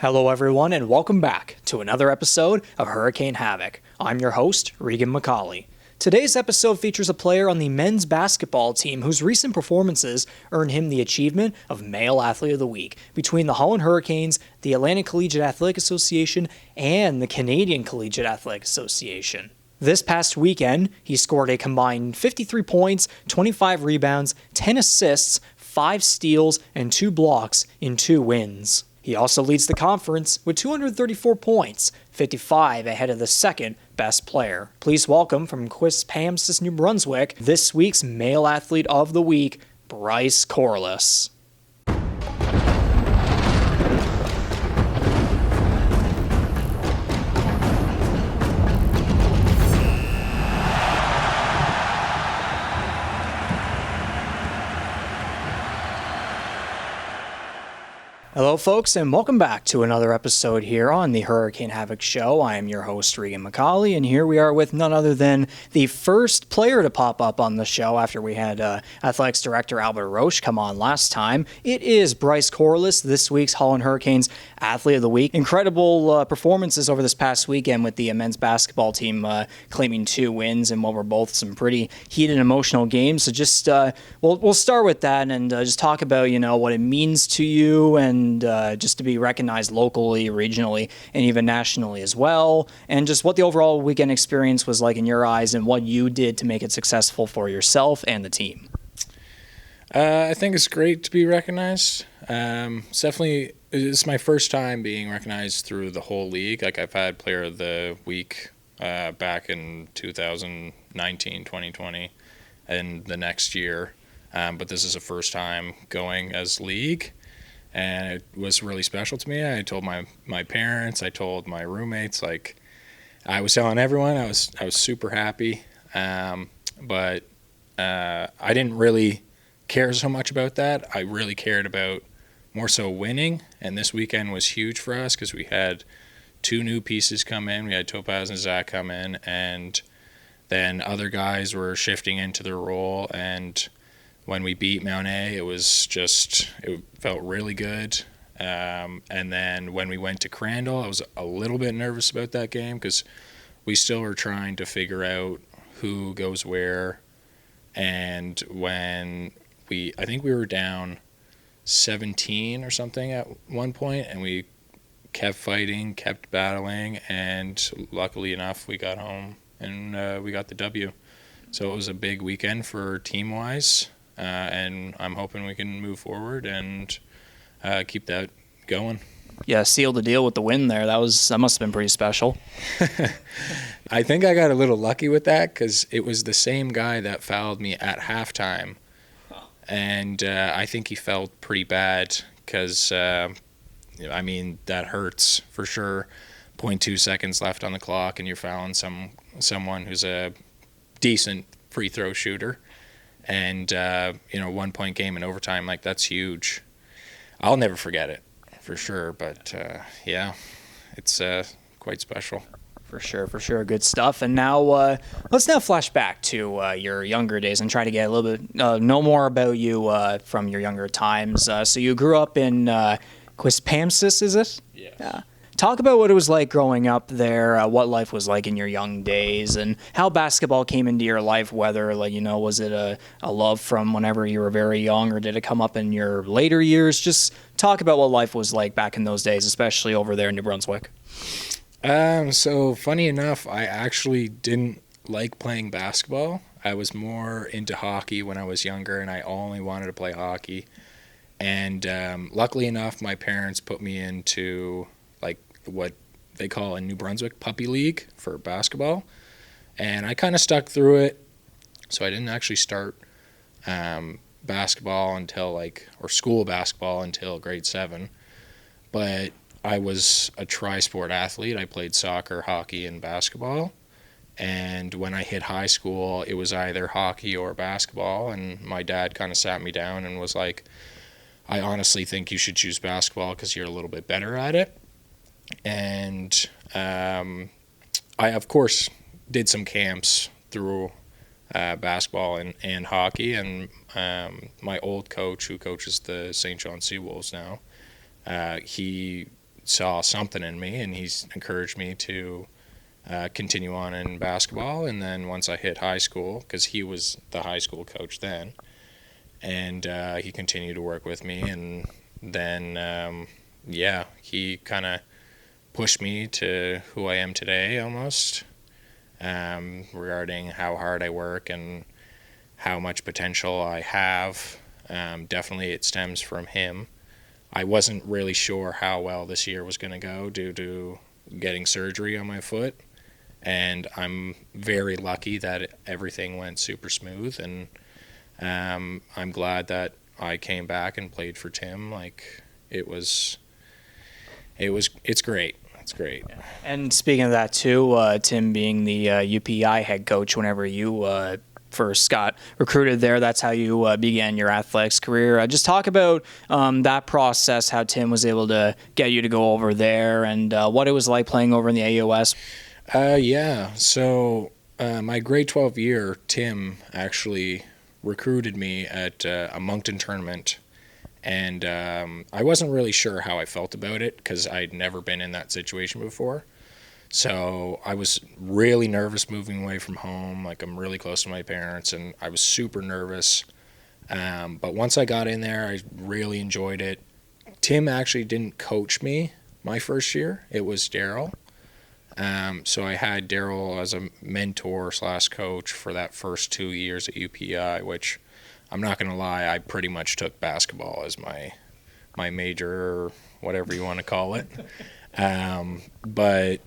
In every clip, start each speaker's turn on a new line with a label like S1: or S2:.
S1: Hello everyone and welcome back to another episode of Hurricane Havoc. I'm your host, Reegan MacAulay. Today's episode features a player on the men's basketball team whose recent performances earned him the achievement of Male Athlete of the Week between the Holland Hurricanes, the Atlantic Collegiate Athletic Association, and the Canadian Collegiate Athletic Association. This past weekend, he scored a combined 53 points, 25 rebounds, 10 assists, 5 steals, and 2 blocks in 2 wins. He also leads the conference with 234 points, 55 ahead of the second best player. Please welcome from Quispamsis, New Brunswick, this week's Male Athlete of the Week, Bryce Corless. Hello folks and welcome back to another episode here on the Hurricane Havoc Show. I am your host Reegan MacAulay and here we are with none other than the first player to pop up on the show after we had Athletics Director Albert Roche come on last time. It is Bryce Corless, this week's Holland Hurricanes Athlete of the Week. Incredible performances over this past weekend with the men's basketball team claiming 2 wins in what were both some pretty heated and emotional games. So just we'll start with that and just talk about what it means to you and just to be recognized locally, regionally, and even nationally as well, and just what the overall weekend experience was like in your eyes and what you did to make it successful for yourself and the team.
S2: I think it's great to be recognized. It's my first time being recognized through the whole league. Like I've had Player of the Week back in 2019, 2020, and the next year, but this is the first time going as league. And it was really special to me. I told my parents, I told my roommates, like I was telling everyone I was super happy. But I didn't really care so much about that. I really cared about more so winning. And this weekend was huge for us because we had 2 new pieces come in. We had Topaz and Zach come in, and then other guys were shifting into their role. And when we beat Mount A, it felt really good. And then when we went to Crandall, I was a little bit nervous about that game because we still were trying to figure out who goes where. And I think we were down 17 or something at one point, and we kept fighting, kept battling, and luckily enough, we got home and we got the W. So it was a big weekend for team-wise. And I'm hoping we can move forward and keep that going.
S1: Yeah, seal the deal with the win there. That must have been pretty special.
S2: I think I got a little lucky with that because it was the same guy that fouled me at halftime. And I think he felt pretty bad because, that hurts for sure. 0.2 seconds left on the clock and you're fouling someone who's a decent free throw shooter. And, 1-point game in overtime, like that's huge. I'll never forget it for sure. But, it's quite special.
S1: For sure. Good stuff. And now let's flash back to your younger days and try to get a little bit, know more about you from your younger times. So you grew up in Quispamsis, is it?
S2: Yes.
S1: Yeah. Talk about what it was like growing up there, what life was like in your young days, and how basketball came into your life, whether, was it a love from whenever you were very young, or did it come up in your later years? Just talk about what life was like back in those days, especially over there in New Brunswick.
S2: So funny enough, I actually didn't like playing basketball. I was more into hockey when I was younger, and I only wanted to play hockey. And luckily enough, my parents put me into what they call in New Brunswick Puppy League for basketball, and I kind of stuck through it. So I didn't actually start basketball until school basketball until grade 7, but I was a tri-sport athlete. I played soccer, hockey, and basketball. And when I hit high school, it was either hockey or basketball, and my dad kind of sat me down and was like, I honestly think you should choose basketball because you're a little bit better at it. And I, of course, did some camps through basketball and hockey. And my old coach, who coaches the St. John Seawolves now, he saw something in me, and he's encouraged me to continue on in basketball. And then once I hit high school, because he was the high school coach then, and he continued to work with me, and then he kind of pushed me to who I am today almost, regarding how hard I work and how much potential I have. Definitely it stems from him. I wasn't really sure how well this year was going to go due to getting surgery on my foot, and I'm very lucky that everything went super smooth, and I'm glad that I came back and played for Tim. Like, it's great. It's great.
S1: And speaking of that too, Tim being the UPEI head coach, whenever you first got recruited there, that's how you began your athletics career. Just talk about that process, how Tim was able to get you to go over there, and what it was like playing over in the AUS.
S2: So my grade 12 year, Tim actually recruited me at a Moncton tournament, and I wasn't really sure how I felt about it because I'd never been in that situation before. So I was really nervous moving away from home. Like, I'm really close to my parents, and I was super nervous. But once I got in there, I really enjoyed it. Tim actually didn't coach me my first year. It was Daryl. So I had Daryl as a mentor / coach for that first 2 years at UPEI, which I'm not going to lie, I pretty much took basketball as my major, or whatever you want to call it. But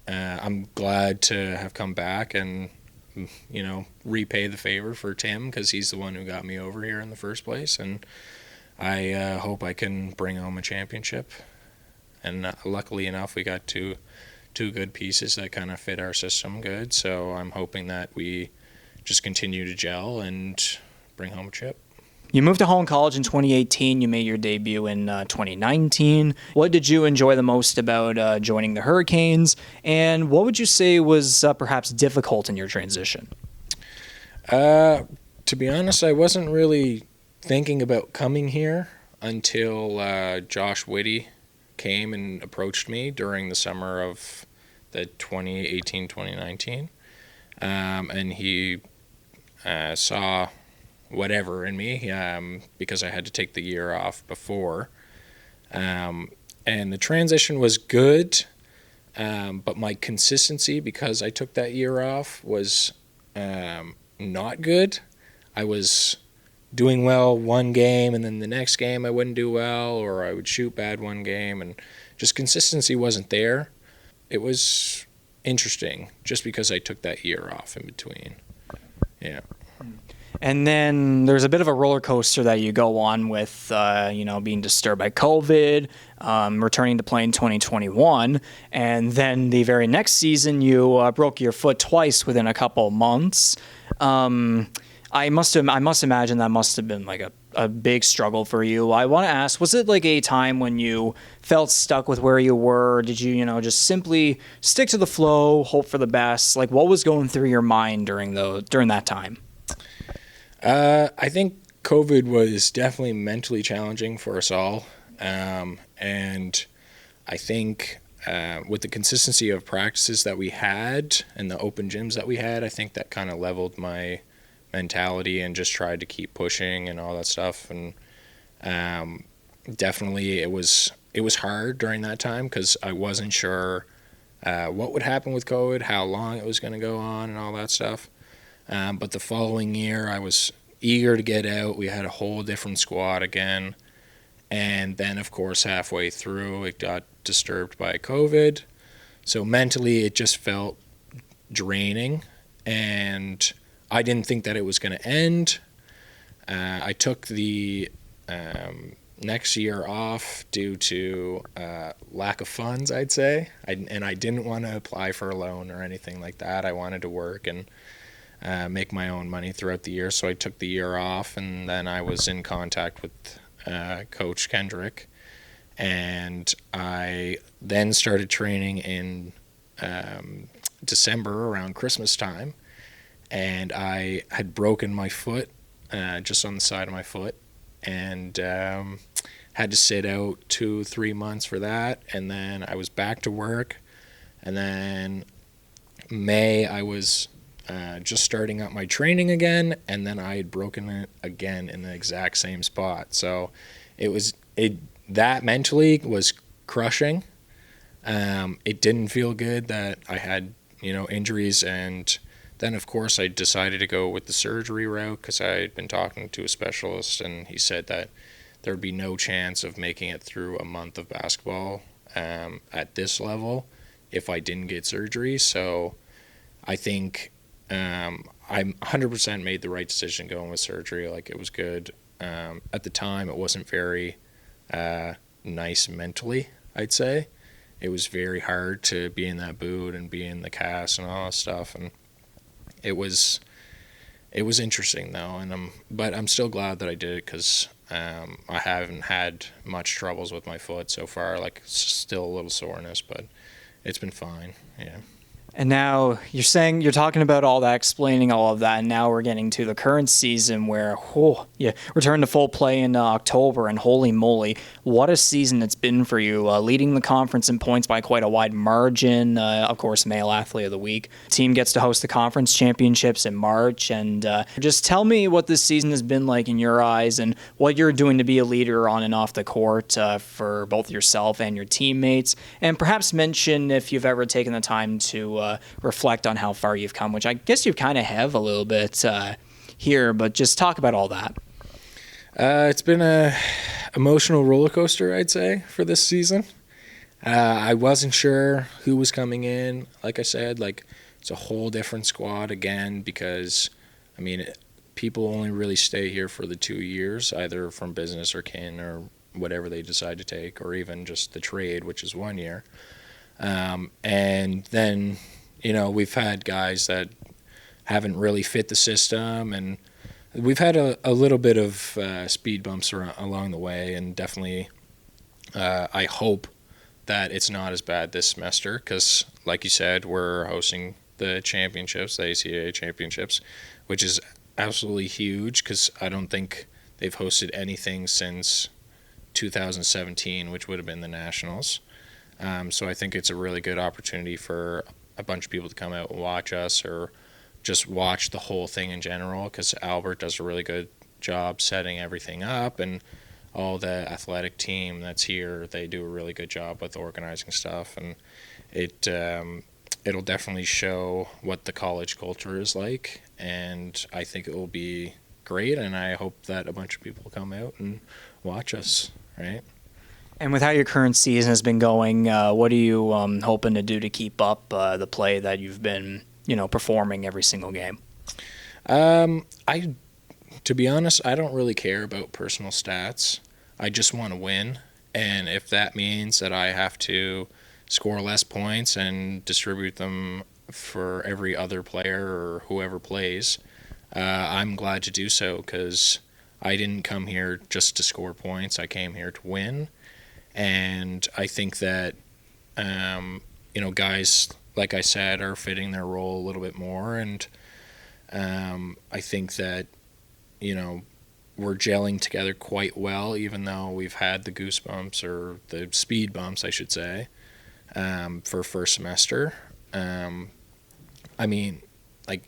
S2: I'm glad to have come back and, repay the favor for Tim, because he's the one who got me over here in the first place. And I hope I can bring home a championship. And luckily enough, we got two good pieces that kind of fit our system good. So I'm hoping that we just continue to gel and bring home a chip.
S1: You moved to Holland College in 2018. You made your debut in 2019. What did you enjoy the most about joining the Hurricanes, and what would you say was perhaps difficult in your transition?
S2: To be honest, I wasn't really thinking about coming here until Josh Whitty came and approached me during the summer of the 2018-2019, and he saw whatever in me, because I had to take the year off before, and the transition was good, but my consistency, because I took that year off, was not good. I was doing well one game, and then the next game I wouldn't do well, or I would shoot bad one game, and just consistency wasn't there. It was interesting just because I took that year off in between. Yeah.
S1: And then there's a bit of a roller coaster that you go on with, being disturbed by COVID, returning to play in 2021, and then the very next season you broke your foot twice within a couple months. I must imagine that must have been like a big struggle for you. I want to ask, was it like a time when you felt stuck with where you were? Did you, just simply stick to the flow, hope for the best? Like, what was going through your mind during that time?
S2: I think COVID was definitely mentally challenging for us all. And I think with the consistency of practices that we had and the open gyms that we had, I think that kind of leveled my mentality and just tried to keep pushing and all that stuff. And definitely it was hard during that time because I wasn't sure what would happen with COVID, how long it was going to go on and all that stuff. But the following year, I was eager to get out. We had a whole different squad again. And then, of course, halfway through, it got disturbed by COVID. So mentally, it just felt draining. And I didn't think that it was going to end. I took the next year off due to lack of funds, I'd say. And I didn't want to apply for a loan or anything like that. I wanted to work and make my own money throughout the year. So I took the year off, and then I was in contact with Coach Kendrick. And I then started training in December around Christmas time. And I had broken my foot, just on the side of my foot. And had to sit out 2-3 months for that, and then I was back to work, and then May I was just starting up my training again, and then I had broken it again in the exact same spot. So that mentally was crushing. It didn't feel good that I had injuries, and then of course I decided to go with the surgery route because I had been talking to a specialist, and he said that there would be no chance of making it through a month of basketball at this level if I didn't get surgery. So I think I 100% made the right decision going with surgery. Like, it was good. At the time, it wasn't very nice mentally, I'd say. It was very hard to be in that boot and be in the cast and all that stuff, and it was interesting though. But I'm still glad that I did it because I haven't had much troubles with my foot so far. Like, still a little soreness, but it's been fine. Yeah.
S1: And now you're talking about all that, explaining all of that, and now we're getting to the current season where you return to full play in October, and holy moly, what a season it's been for you, leading the conference in points by quite a wide margin. Of course, Male Athlete of the Week. Team gets to host the conference championships in March, and just tell me what this season has been like in your eyes, and what you're doing to be a leader on and off the court for both yourself and your teammates, and perhaps mention if you've ever taken the time to reflect on how far you've come, which I guess you kind of have a little bit here, but just talk about all that.
S2: It's been a emotional roller coaster, I'd say, for this season. I wasn't sure who was coming in. Like I said, it's a whole different squad again because, people only really stay here for the 2 years, either from business or kin or whatever they decide to take, or even just the trade, which is 1 year. And then, we've had guys that haven't really fit the system, and we've had a little bit of speed bumps along the way, and definitely I hope that it's not as bad this semester because, like you said, we're hosting the championships, the ACAA Championships, which is absolutely huge because I don't think they've hosted anything since 2017, which would have been the Nationals. So I think it's a really good opportunity for a bunch of people to come out and watch us, or just watch the whole thing in general, because Albert does a really good job setting everything up, and all the athletic team that's here, they do a really good job with organizing stuff, and it'll definitely show what the college culture is like, and I think it will be great, and I hope that a bunch of people come out and watch us, right?
S1: And with how your current season has been going, what are you hoping to do to keep up the play that you've been, performing every single game?
S2: To be honest, I don't really care about personal stats. I just want to win, and if that means that I have to score less points and distribute them for every other player or whoever plays, I'm glad to do so, because I didn't come here just to score points. I came here to win. And I think that, guys, like I said, are fitting their role a little bit more. And I think that, we're gelling together quite well, even though we've had the goosebumps, or the speed bumps, I should say, for first semester. It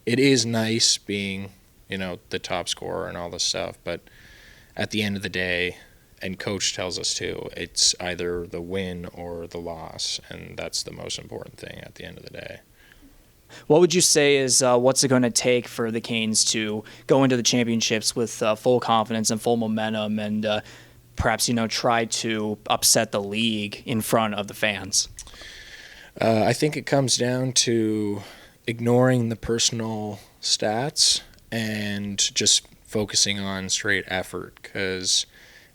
S2: is nice being, the top scorer and all this stuff. But at the end of the day, and coach tells us too, it's either the win or the loss, and that's the most important thing at the end of the day.
S1: What would you say is what's it going to take for the Canes to go into the championships with full confidence and full momentum, and perhaps try to upset the league in front of the fans?
S2: I think it comes down to ignoring the personal stats and just focusing on straight effort, because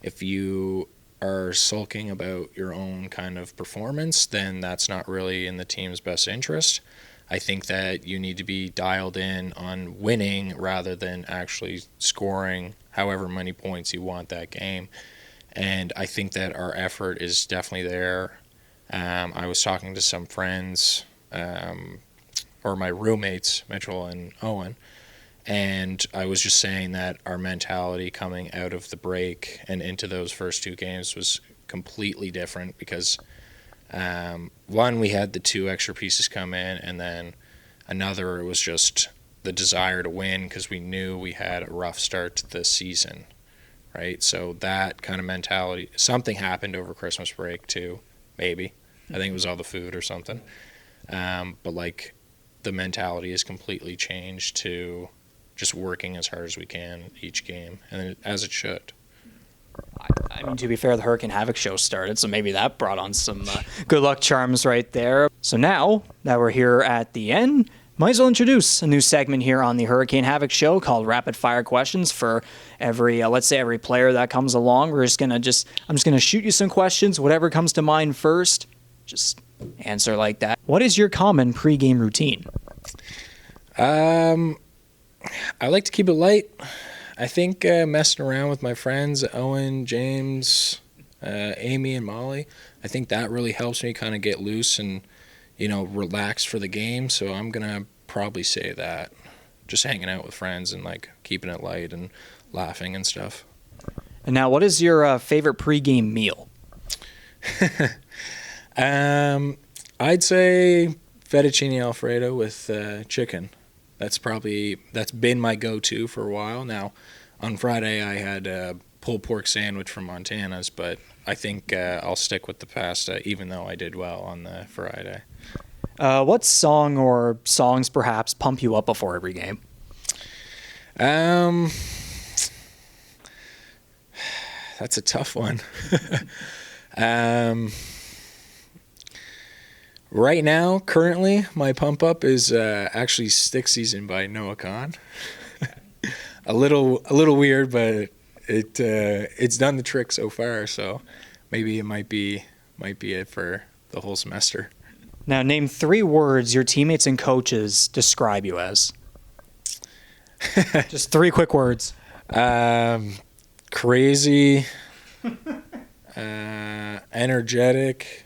S2: if you are sulking about your own kind of performance, then that's not really in the team's best interest. I think that you need to be dialed in on winning rather than actually scoring however many points you want that game. And I think that our effort is definitely there. I was talking to some friends, or my roommates, Mitchell and Owen, And I was just saying that our mentality coming out of the break and into those first 2 games was completely different because, one, we had the 2 extra pieces come in, and then another, it was just the desire to win because we knew we had a rough start to the season, right? So that kind of mentality, something happened over Christmas break too, maybe. I think it was all the food or something. But like the mentality has completely changed to just working as hard as we can each game, and as it should.
S1: I mean, to be fair, the Hurricane Havoc show started, so maybe that brought on some good luck charms right there. So now that we're here at the end, might as well introduce a new segment here on the Hurricane Havoc show called Rapid Fire Questions for every, let's say every player that comes along. I'm just gonna shoot you some questions, whatever comes to mind first, just answer like that. What is your common pregame routine?
S2: I like to keep it light. I think messing around with my friends, Owen, James, Amy, and Molly, I think that really helps me kind of get loose and, relax for the game. So I'm going to probably say that. Just hanging out with friends and, like, keeping it light and laughing and stuff.
S1: And now, what is your favorite pregame meal?
S2: I'd say fettuccine Alfredo with chicken. That's been my go-to for a while now. On Friday, I had a pulled pork sandwich from Montana's, but I think I'll stick with the pasta, even though I did well on the Friday.
S1: What song or songs perhaps pump you up before every game?
S2: That's a tough one. Right now, currently, my pump up is actually Stick Season by Noah Kahn. a little weird, but it's done the trick so far. So maybe it might be it for the whole semester.
S1: Now, name 3 words your teammates and coaches describe you as. Just 3 quick words.
S2: Crazy, energetic,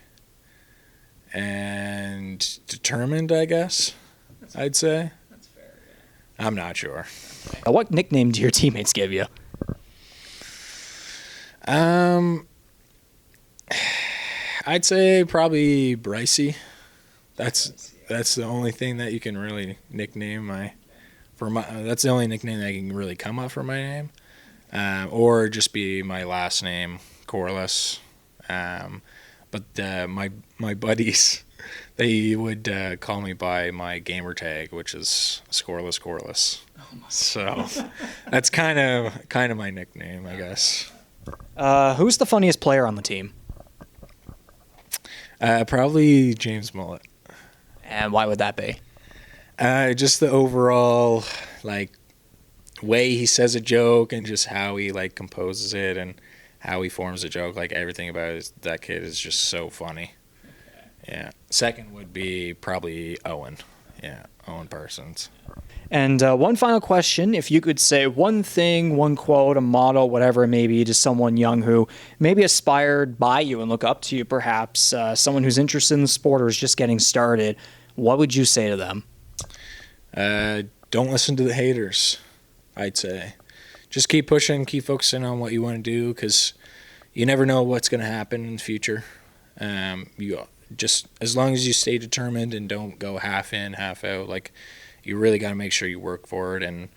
S2: and determined, I guess, I'd say.
S1: That's fair,
S2: yeah. I'm not sure.
S1: What nickname do your teammates give you?
S2: I'd say probably Brycey. That's the only thing that you can really nickname that's the only nickname that can really come up for my name. Or just be my last name, Corless. But my buddies, they would call me by my gamer tag, which is Corless. So that's kind of my nickname, I guess.
S1: Who's the funniest player on the team?
S2: Probably James Mullet.
S1: And why would that be?
S2: Just the overall way he says a joke and just how he composes it and how he forms a joke. Everything about that kid is just so funny. Yeah. Second would be probably Owen. Yeah, Owen Parsons.
S1: And one final question. If you could say one thing, one quote, a motto, whatever it may be, to someone young who maybe aspired by you and look up to you, perhaps, someone who's interested in the sport or is just getting started, what would you say to them?
S2: Don't listen to the haters, I'd say. Just keep pushing, keep focusing on what you want to do, because you never know what's going to happen in the future. You just, as long as you stay determined and don't go half in, half out, you really got to make sure you work for it, and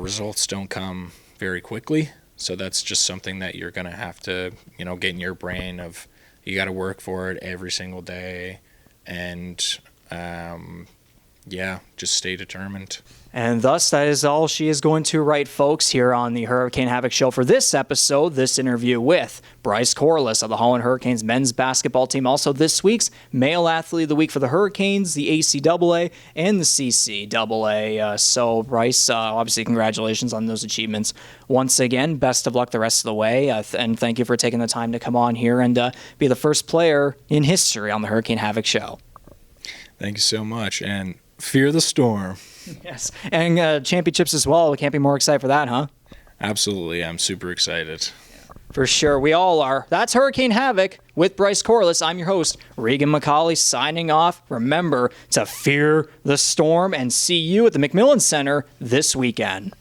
S2: results don't come very quickly. So that's just something that you're going to have to, get in your brain of you got to work for it every single day, and just stay determined.
S1: And thus, that is all she is going to write, folks, here on the Hurricane Havoc Show for this episode, this interview with Bryce Corless of the Holland Hurricanes men's basketball team. Also this week's Male Athlete of the Week for the Hurricanes, the ACAA, and the CCAA. So, Bryce, obviously, congratulations on those achievements. Once again, best of luck the rest of the way, and thank you for taking the time to come on here and be the first player in history on the Hurricane Havoc Show.
S2: Thank you so much, and fear the storm.
S1: Yes, and championships as well. We can't be more excited for that, huh?
S2: Absolutely. I'm super excited.
S1: For sure, we all are. That's Hurricane Havoc with Bryce Corless. I'm your host, Reegan MacAulay, signing off. Remember to fear the storm and see you at the McMillan Centre this weekend.